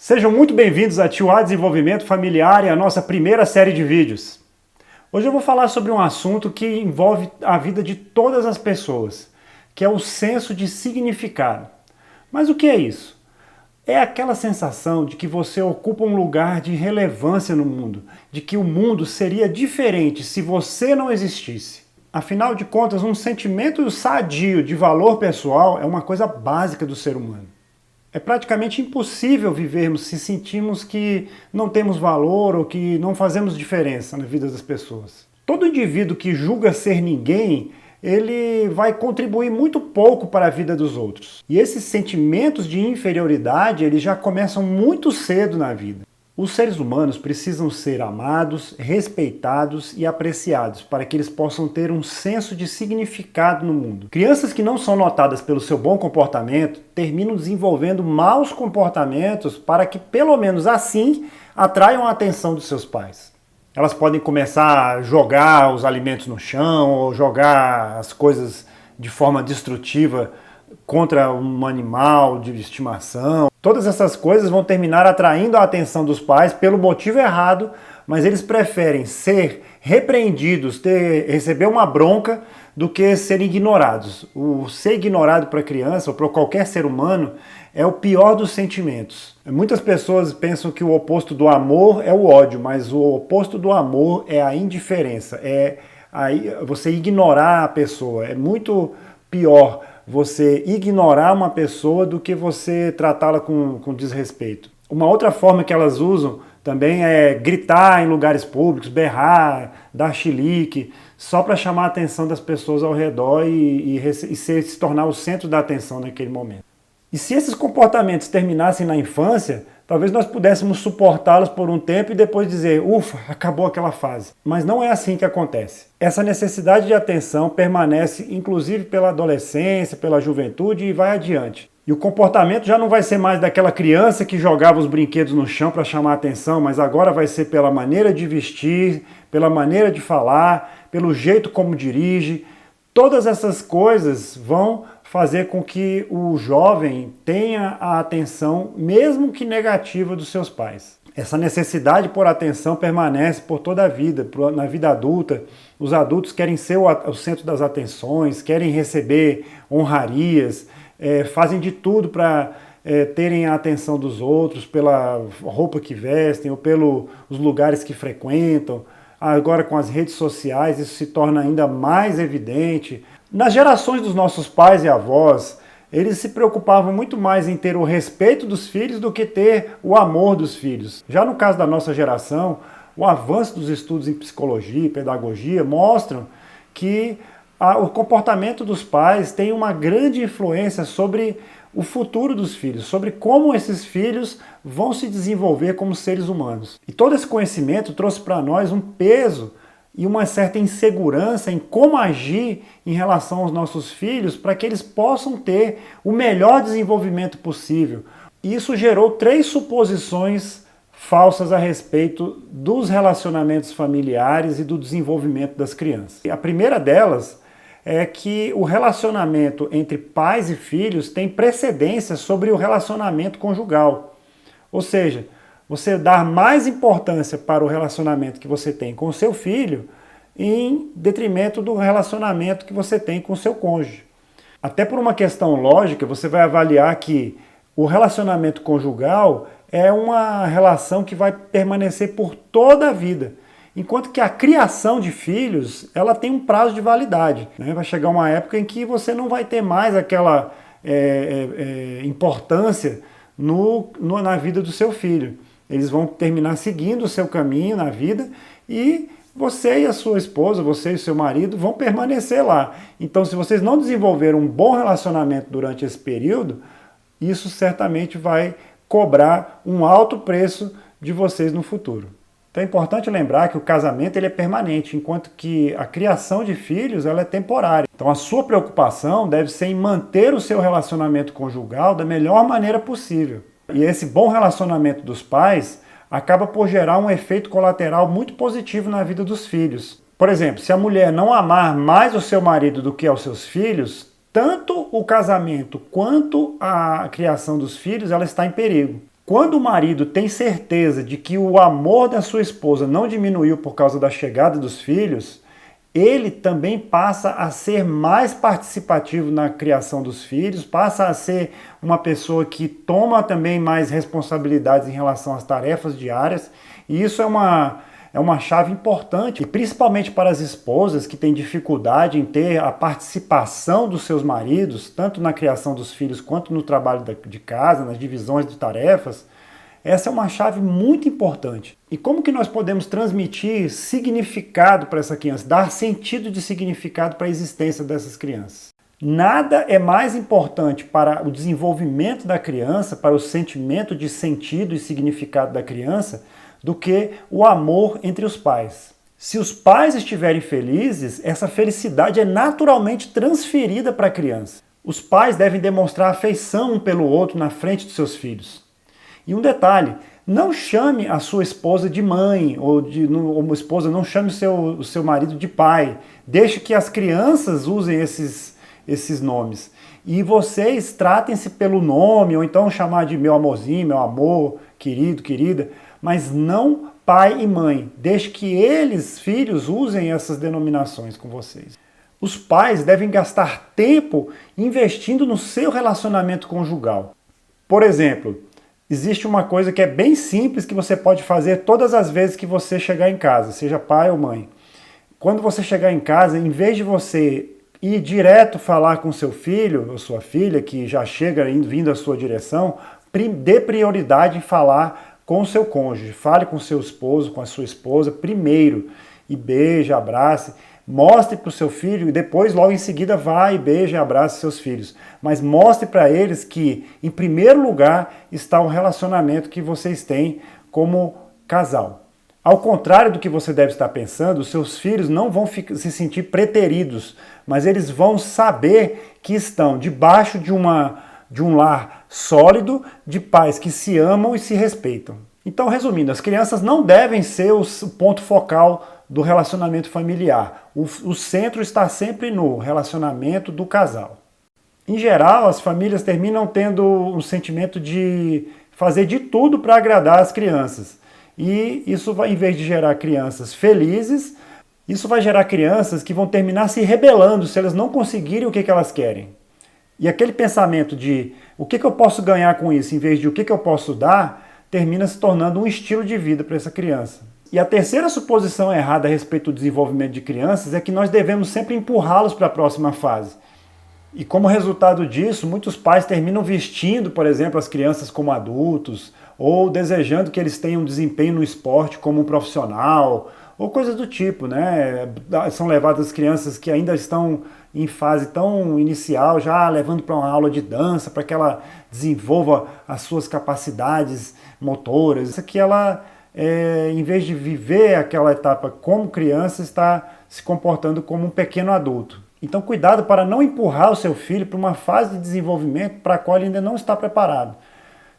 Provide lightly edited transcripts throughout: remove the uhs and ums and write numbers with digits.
Sejam muito bem-vindos a Tio A Desenvolvimento Familiar e a nossa primeira série de vídeos. Hoje eu vou falar sobre um assunto que envolve a vida de todas as pessoas, que é o senso de significado. Mas o que é isso? É aquela sensação de que você ocupa um lugar de relevância no mundo, de que o mundo seria diferente se você não existisse. Afinal de contas, um sentimento sadio de valor pessoal é uma coisa básica do ser humano. É praticamente impossível vivermos se sentirmos que não temos valor ou que não fazemos diferença na vida das pessoas. Todo indivíduo que julga ser ninguém, ele vai contribuir muito pouco para a vida dos outros. E esses sentimentos de inferioridade, eles já começam muito cedo na vida. Os seres humanos precisam ser amados, respeitados e apreciados para que eles possam ter um senso de significado no mundo. Crianças que não são notadas pelo seu bom comportamento terminam desenvolvendo maus comportamentos para que, pelo menos assim, atraiam a atenção dos seus pais. Elas podem começar a jogar os alimentos no chão ou jogar as coisas de forma destrutiva contra um animal de estimação. Todas essas coisas vão terminar atraindo a atenção dos pais pelo motivo errado, mas eles preferem ser repreendidos, receber uma bronca, do que serem ignorados. O ser ignorado para a criança ou para qualquer ser humano é o pior dos sentimentos. Muitas pessoas pensam que o oposto do amor é o ódio, mas o oposto do amor é a indiferença, é você ignorar a pessoa. É muito pior você ignorar uma pessoa do que você tratá-la com desrespeito. Uma outra forma que elas usam também é gritar em lugares públicos, berrar, dar chilique, só para chamar a atenção das pessoas ao redor e se tornar o centro da atenção naquele momento. E se esses comportamentos terminassem na infância, talvez nós pudéssemos suportá-los por um tempo e depois dizer, ufa, acabou aquela fase. Mas não é assim que acontece. Essa necessidade de atenção permanece inclusive pela adolescência, pela juventude e vai adiante. E o comportamento já não vai ser mais daquela criança que jogava os brinquedos no chão para chamar a atenção, mas agora vai ser pela maneira de vestir, pela maneira de falar, pelo jeito como dirige. Todas essas coisas vão fazer com que o jovem tenha a atenção, mesmo que negativa, dos seus pais. Essa necessidade por atenção permanece por toda a vida. Na vida adulta, os adultos querem ser o centro das atenções, querem receber honrarias, fazem de tudo para terem a atenção dos outros pela roupa que vestem ou pelos lugares que frequentam. Agora com as redes sociais isso se torna ainda mais evidente. Nas gerações dos nossos pais e avós, eles se preocupavam muito mais em ter o respeito dos filhos do que ter o amor dos filhos. Já no caso da nossa geração, o avanço dos estudos em psicologia e pedagogia mostram que o comportamento dos pais tem uma grande influência sobre o futuro dos filhos, sobre como esses filhos vão se desenvolver como seres humanos. E todo esse conhecimento trouxe para nós um peso e uma certa insegurança em como agir em relação aos nossos filhos para que eles possam ter o melhor desenvolvimento possível. E isso gerou 3 suposições falsas a respeito dos relacionamentos familiares e do desenvolvimento das crianças. A primeira delas é que o relacionamento entre pais e filhos tem precedência sobre o relacionamento conjugal. Ou seja, você dar mais importância para o relacionamento que você tem com o seu filho em detrimento do relacionamento que você tem com o seu cônjuge. Até por uma questão lógica, você vai avaliar que o relacionamento conjugal é uma relação que vai permanecer por toda a vida. Enquanto que a criação de filhos, ela tem um prazo de validade. Vai chegar uma época em que você não vai ter mais aquela importância na vida do seu filho. Eles vão terminar seguindo o seu caminho na vida e você e a sua esposa, você e o seu marido vão permanecer lá. Então, se vocês não desenvolverem um bom relacionamento durante esse período, isso certamente vai cobrar um alto preço de vocês no futuro. Então é importante lembrar que o casamento ele é permanente, enquanto que a criação de filhos ela é temporária. Então a sua preocupação deve ser em manter o seu relacionamento conjugal da melhor maneira possível. E esse bom relacionamento dos pais acaba por gerar um efeito colateral muito positivo na vida dos filhos. Por exemplo, se a mulher não amar mais o seu marido do que aos seus filhos, tanto o casamento quanto a criação dos filhos ela está em perigo. Quando o marido tem certeza de que o amor da sua esposa não diminuiu por causa da chegada dos filhos, ele também passa a ser mais participativo na criação dos filhos, passa a ser uma pessoa que toma também mais responsabilidades em relação às tarefas diárias, e isso é uma chave importante, principalmente para as esposas que têm dificuldade em ter a participação dos seus maridos, tanto na criação dos filhos quanto no trabalho de casa, nas divisões de tarefas. Essa é uma chave muito importante. E como que nós podemos transmitir significado para essa criança, dar sentido de significado para a existência dessas crianças? Nada é mais importante para o desenvolvimento da criança, para o sentimento de sentido e significado da criança, do que o amor entre os pais. Se os pais estiverem felizes, essa felicidade é naturalmente transferida para a criança. Os pais devem demonstrar afeição um pelo outro na frente dos seus filhos. E um detalhe, não chame a sua esposa de mãe, ou uma esposa não chame o seu marido de pai. Deixe que as crianças usem esses nomes. E vocês tratem-se pelo nome, ou então chamar de meu amorzinho, meu amor, querido, querida, mas não pai e mãe. Deixe que eles, filhos, usem essas denominações com vocês. Os pais devem gastar tempo investindo no seu relacionamento conjugal. Por exemplo, existe uma coisa que é bem simples que você pode fazer todas as vezes que você chegar em casa, seja pai ou mãe. Quando você chegar em casa, em vez de você ir direto falar com seu filho ou sua filha, que já chega vindo à sua direção, dê prioridade em falar com o seu cônjuge. Fale com o seu esposo, com a sua esposa primeiro, e beije, abrace. Mostre para o seu filho e depois, logo em seguida, vá e beije e abrace seus filhos. Mas mostre para eles que, em primeiro lugar, está o relacionamento que vocês têm como casal. Ao contrário do que você deve estar pensando, os seus filhos não vão se sentir preteridos, mas eles vão saber que estão debaixo de um lar sólido, de pais que se amam e se respeitam. Então, resumindo, as crianças não devem ser o ponto focal do relacionamento familiar. O centro está sempre no relacionamento do casal. Em geral, as famílias terminam tendo um sentimento de fazer de tudo para agradar as crianças. E isso vai, em vez de gerar crianças felizes, isso vai gerar crianças que vão terminar se rebelando se elas não conseguirem o que elas querem. E aquele pensamento de o que eu posso ganhar com isso, em vez de o que eu posso dar, termina se tornando um estilo de vida para essa criança. E a terceira suposição errada a respeito do desenvolvimento de crianças é que nós devemos sempre empurrá-los para a próxima fase. E como resultado disso, muitos pais terminam vestindo, por exemplo, as crianças como adultos, ou desejando que eles tenham desempenho no esporte como um profissional, ou coisas do tipo, né? São levadas as crianças que ainda estão em fase tão inicial, já levando para uma aula de dança, para que ela desenvolva as suas capacidades motoras. Isso aqui ela, em vez de viver aquela etapa como criança, está se comportando como um pequeno adulto. Então cuidado para não empurrar o seu filho para uma fase de desenvolvimento para a qual ele ainda não está preparado.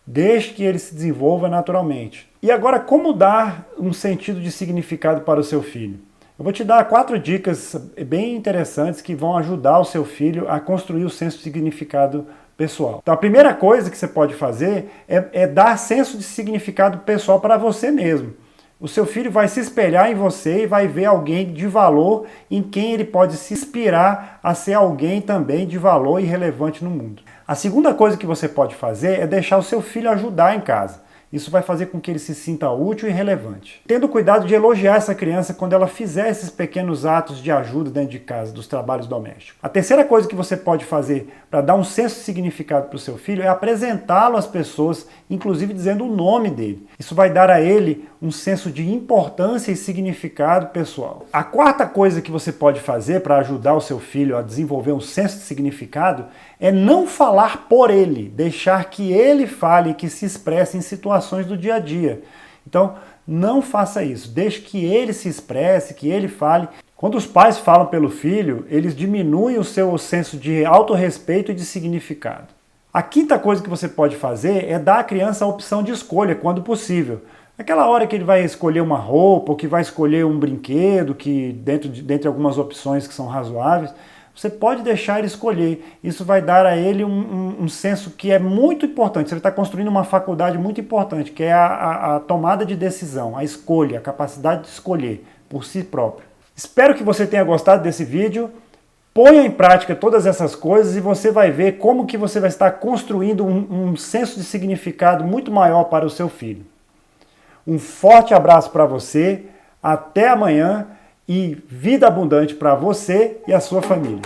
Deixe que ele se desenvolva naturalmente. E agora, como dar um sentido de significado para o seu filho? Eu vou te dar 4 dicas bem interessantes que vão ajudar o seu filho a construir o senso de significado pessoal. Então, a primeira coisa que você pode fazer é dar senso de significado pessoal para você mesmo. O seu filho vai se espelhar em você e vai ver alguém de valor em quem ele pode se inspirar a ser alguém também de valor e relevante no mundo. A segunda coisa que você pode fazer é deixar o seu filho ajudar em casa. Isso vai fazer com que ele se sinta útil e relevante. Tendo cuidado de elogiar essa criança quando ela fizer esses pequenos atos de ajuda dentro de casa, dos trabalhos domésticos. A terceira coisa que você pode fazer para dar um senso de significado para o seu filho é apresentá-lo às pessoas, inclusive dizendo o nome dele. Isso vai dar a ele um senso de importância e significado pessoal. A quarta coisa que você pode fazer para ajudar o seu filho a desenvolver um senso de significado é não falar por ele, deixar que ele fale e que se expresse em situações do dia a dia. Então, não faça isso. Deixe que ele se expresse, que ele fale. Quando os pais falam pelo filho, eles diminuem o seu senso de autorrespeito e de significado. A quinta coisa que você pode fazer é dar à criança a opção de escolha, quando possível. Aquela hora que ele vai escolher uma roupa, ou que vai escolher um brinquedo, que dentre algumas opções que são razoáveis, você pode deixar ele escolher. Isso vai dar a ele um senso que é muito importante. Você está construindo uma faculdade muito importante, que é a tomada de decisão, a escolha, a capacidade de escolher por si próprio. Espero que você tenha gostado desse vídeo. Ponha em prática todas essas coisas e você vai ver como que você vai estar construindo um senso de significado muito maior para o seu filho. Um forte abraço para você, até amanhã e vida abundante para você e a sua família.